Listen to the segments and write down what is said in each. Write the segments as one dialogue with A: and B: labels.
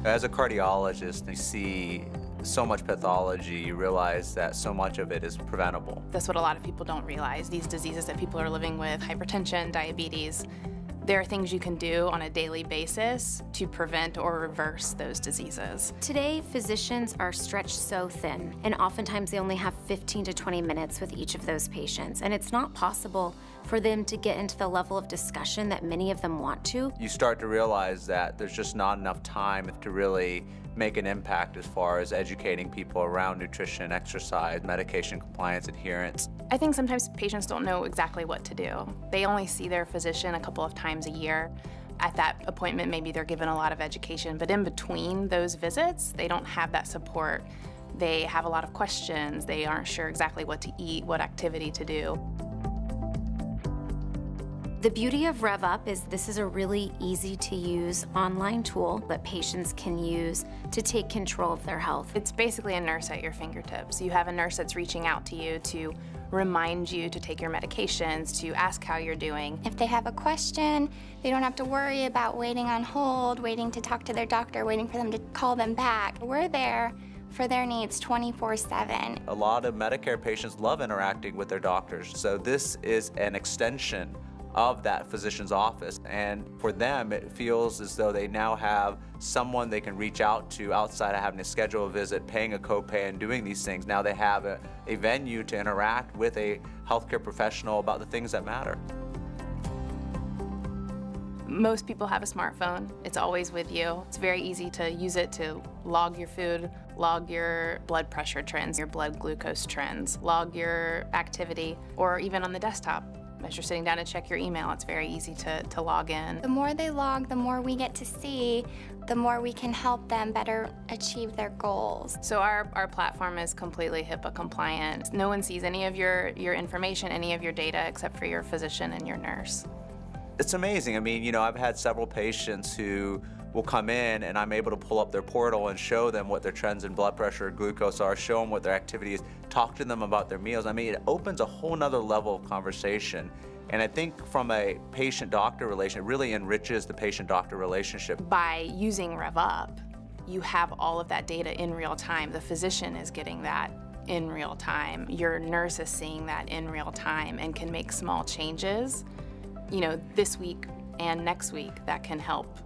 A: As a cardiologist, you see so much pathology, you realize that so much of it is preventable.
B: That's what a lot of people don't realize. These diseases that people are living with, hypertension, diabetes, there are things you can do on a daily basis to prevent or reverse those diseases.
C: Today, physicians are stretched so thin, and oftentimes they only have 15 to 20 minutes with each of those patients, and it's not possible for them to get into the level of discussion that many of them want to.
A: You start to realize that there's just not enough time to really make an impact as far as educating people around nutrition, exercise, medication compliance, adherence.
B: I think sometimes patients don't know exactly what to do. They only see their physician a couple of times a year. At that appointment, maybe they're given a lot of education, but in between those visits, they don't have that support. They have a lot of questions. They aren't sure exactly what to eat, what activity to do.
C: The beauty of RevUp is this is a really easy to use online tool that patients can use to take control of their health.
B: It's basically a nurse at your fingertips. You have a nurse that's reaching out to you to remind you to take your medications, to ask how you're doing.
D: If they have a question, they don't have to worry about waiting on hold, waiting to talk to their doctor, waiting for them to call them back. We're there for their needs 24/7.
A: A lot of Medicare patients love interacting with their doctors, so this is an extension of that physician's office, and for them it feels as though they now have someone they can reach out to outside of having to schedule a visit, paying a copay, and doing these things. Now they have a venue to interact with a healthcare professional about the things that matter.
B: Most people have a smartphone. It's always with you. It's very easy to use it to log your food, log your blood pressure trends, your blood glucose trends, log your activity, or even on the desktop. As you're sitting down to check your email, it's very easy to log in.
D: The more they log, the more we get to see, the more we can help them better achieve their goals.
B: So our platform is completely HIPAA compliant. No one sees any of your information, any of your data, except for your physician and your nurse.
A: It's amazing. I mean, you know, I've had several patients who will come in and I'm able to pull up their portal and show them what their trends in blood pressure or glucose are, show them what their activity is, talk to them about their meals. I mean, it opens a whole nother level of conversation. And I think from a patient-doctor relation, it really enriches the patient-doctor relationship.
B: By using RevUp, you have all of that data in real time. The physician is getting that in real time. Your nurse is seeing that in real time and can make small changes, you know, this week and next week that can help.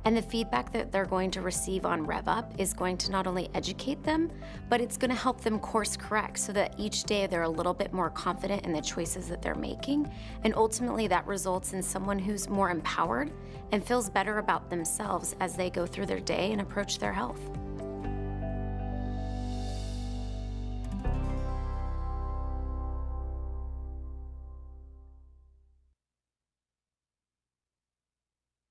C: And the feedback that they're going to receive on RevUp is going to not only educate them, but it's going to help them course correct so that each day they're a little bit more confident in the choices that they're making. And ultimately that results in someone who's more empowered and feels better about themselves as they go through their day and approach their health.